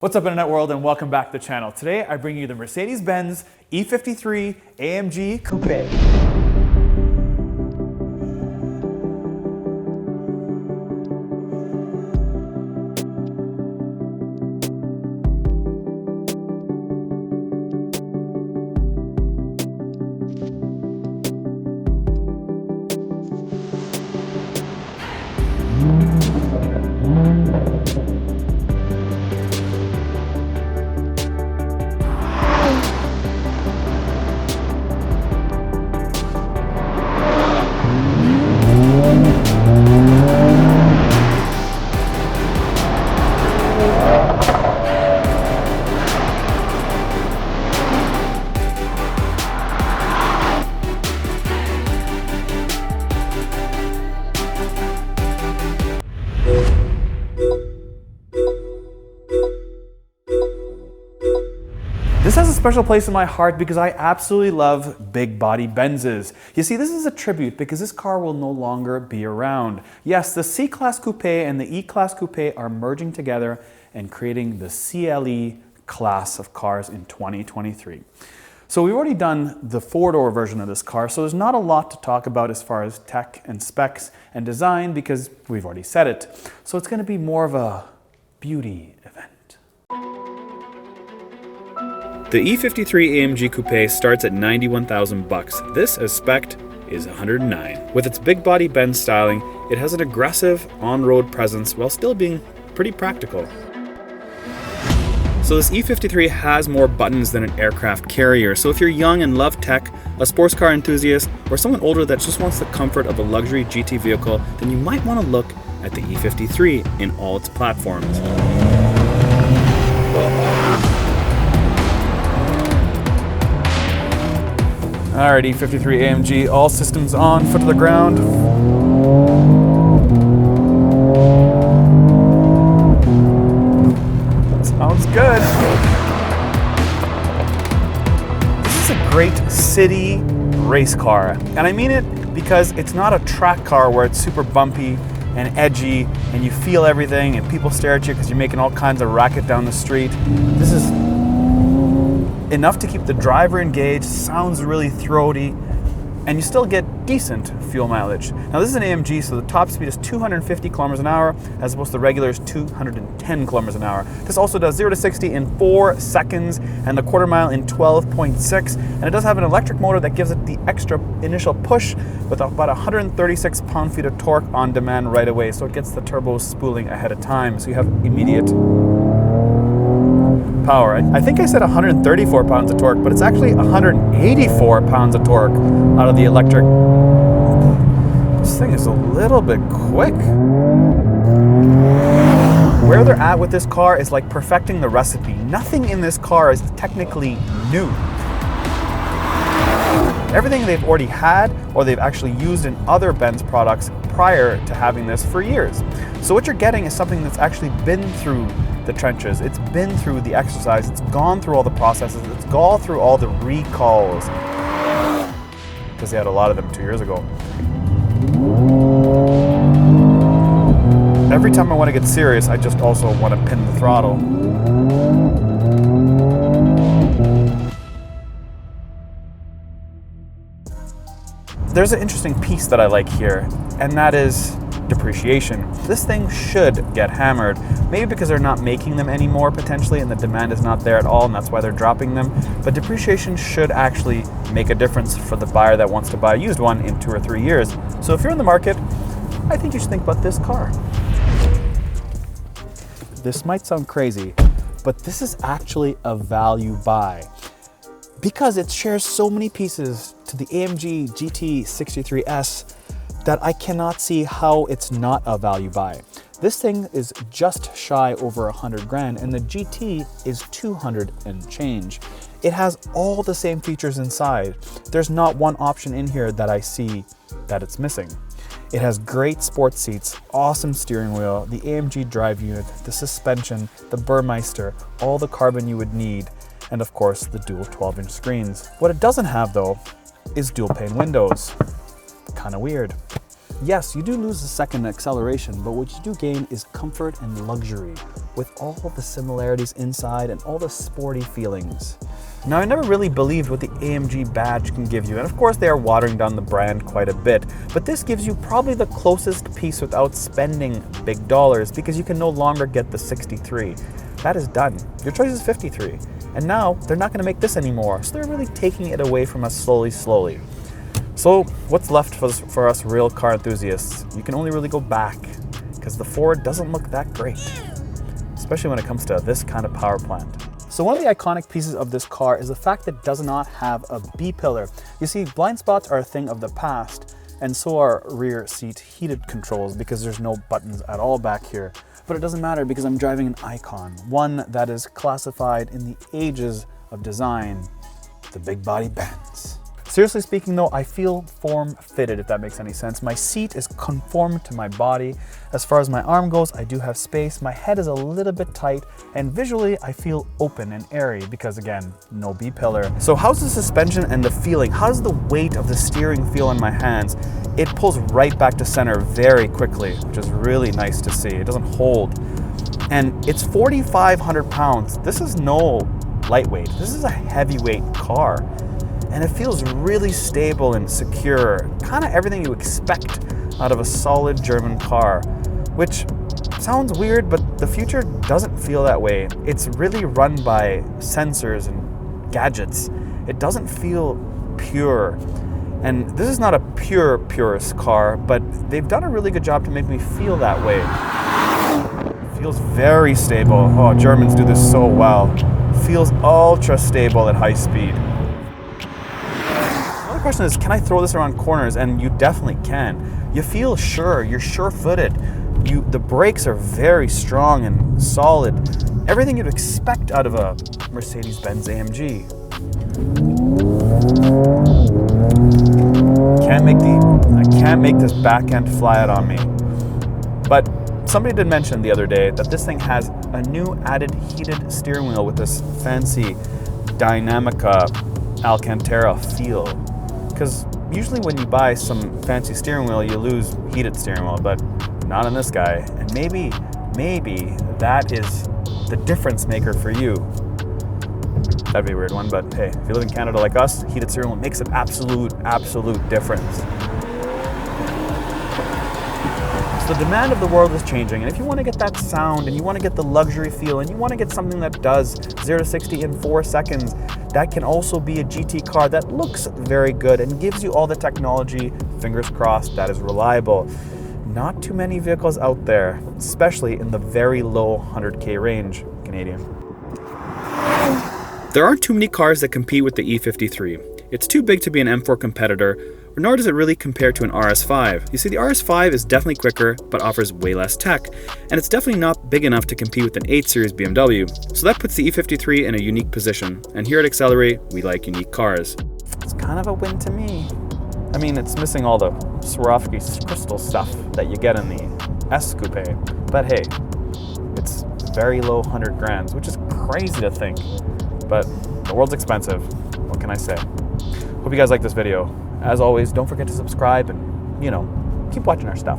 What's up, Internet world, and welcome back to the channel. Today I bring you the Mercedes-Benz E53 AMG Coupe. This has a special place in my heart because I absolutely love big body Benzes. You see, this is a tribute because this car will no longer be around. Yes, the C-Class Coupe and the E-Class Coupe are merging together and creating the CLE class of cars in 2023. So we've already done the four-door version of this car, so there's not a lot to talk about as far as tech and specs and design because we've already said it. So it's going to be more of a beauty event. The E53 AMG Coupe starts at $91,000. This, as spec'd, is $109,000. With its big body Benz styling, it has an aggressive on-road presence while still being pretty practical. So this E53 has more buttons than an aircraft carrier, so if you're young and love tech, a sports car enthusiast, or someone older that just wants the comfort of a luxury GT vehicle, then you might want to look at the E53 in all its platforms. Alright, E53 AMG, all systems on, foot to the ground. Sounds good. This is a great city race car. And I mean it because it's not a track car where it's super bumpy and edgy and you feel everything and people stare at you because you're making all kinds of racket down the street. This is enough to keep the driver engaged, sounds really throaty, and you still get decent fuel mileage. Now this is an AMG, so the top speed is 250 kilometers an hour, as opposed to the regular is 210 kilometers an hour. This also does 0 to 60 in 4 seconds, and the quarter mile in 12.6, and it does have an electric motor that gives it the extra initial push with about 136 pound-feet of torque on demand right away, so it gets the turbo spooling ahead of time, so you have immediate power. I think I said 134 pounds of torque, but it's actually 184 pounds of torque out of the electric. This thing is a little bit quick. Where they're at with this car is like perfecting the recipe. Nothing in this car is technically new. Everything they've already had or they've actually used in other Benz products prior to having this for years. So what you're getting is something that's actually been through the trenches, it's been through the exercise, it's gone through all the processes, it's gone through all the recalls, because they had a lot of them 2 years ago. Every time I want to get serious, I just also want to pin the throttle. There's an interesting piece that I like here, and that is depreciation. This thing should get hammered, maybe because they're not making them anymore potentially and the demand is not there at all and that's why they're dropping them, but depreciation should actually make a difference for the buyer that wants to buy a used one in 2 or 3 years. So if you're in the market, I think you should think about this car. This might sound crazy, but this is actually a value buy because it shares so many pieces to the AMG GT63S that I cannot see how it's not a value buy. This thing is just shy over 100 grand and the GT is 200 and change. It has all the same features inside. There's not one option in here that I see that it's missing. It has great sports seats, awesome steering wheel, the AMG drive unit, the suspension, the Burmeister, all the carbon you would need, and of course the dual 12-inch screens. What it doesn't have though is dual pane windows. Kind of weird. Yes, you do lose a second acceleration, but what you do gain is comfort and luxury. with all the similarities inside and all the sporty feelings. Now, I never really believed what the AMG badge can give you, and of course they are watering down the brand quite a bit, but this gives you probably the closest piece without spending big dollars, because you can no longer get the 63. That is done. Your choice is 53. And now they're not going to make this anymore, so they're really taking it away from us slowly. So what's left for us real car enthusiasts? You can only really go back, because the Ford doesn't look that great, especially when it comes to this kind of power plant. So one of the iconic pieces of this car is the fact that it does not have a B-pillar. You see, blind spots are a thing of the past, and so are rear seat heated controls, because there's no buttons at all back here. But it doesn't matter, because I'm driving an icon, one that is classified in the ages of design, the big body Benz. Seriously speaking though, I feel form-fitted, if that makes any sense. My seat is conformed to my body. As far as my arm goes, I do have space. My head is a little bit tight, and visually I feel open and airy because, again, no B-pillar. So how's the suspension and the feeling? How does the weight of the steering feel in my hands? It pulls right back to center very quickly, which is really nice to see. It doesn't hold. And it's 4,500 pounds. This is no lightweight. This is a heavyweight car. And it feels really stable and secure, kind of everything you expect out of a solid German car, which sounds weird, but the future doesn't feel that way. It's really run by sensors and gadgets. It doesn't feel pure. And this is not a purist car, but they've done a really good job to make me feel that way. It feels very stable. Oh, Germans do this so well. Feels ultra stable at high speed. The question is, can I throw this around corners? And you definitely can. You feel sure, you're sure-footed. The brakes are very strong and solid. Everything you'd expect out of a Mercedes-Benz AMG. I can't make this back end fly out on me. But somebody did mention the other day that this thing has a new added heated steering wheel with this fancy Dynamica Alcantara feel. Because usually when you buy some fancy steering wheel, you lose heated steering wheel, but not in this guy. And maybe that is the difference maker for you. That'd be a weird one, but hey, if you live in Canada like us, heated steering wheel makes an absolute difference. So the demand of the world is changing, and if you want to get that sound, and you want to get the luxury feel, and you want to get something that does 0 to 60 in 4 seconds, that can also be a GT car that looks very good and gives you all the technology, fingers crossed, that is reliable. Not too many vehicles out there, especially in the very low 100K range, Canadian. There aren't too many cars that compete with the E53. It's too big to be an M4 competitor, nor does it really compare to an RS5. You see, the RS5 is definitely quicker, but offers way less tech, and it's definitely not big enough to compete with an 8 Series BMW, so that puts the E53 in a unique position, and here at Accelerate, we like unique cars. It's kind of a win to me. I mean, it's missing all the Swarovski crystal stuff that you get in the S Coupe, but hey, it's very low 100 grand, which is crazy to think, but the world's expensive. What can I say? Hope you guys like this video. As always, don't forget to subscribe and, keep watching our stuff.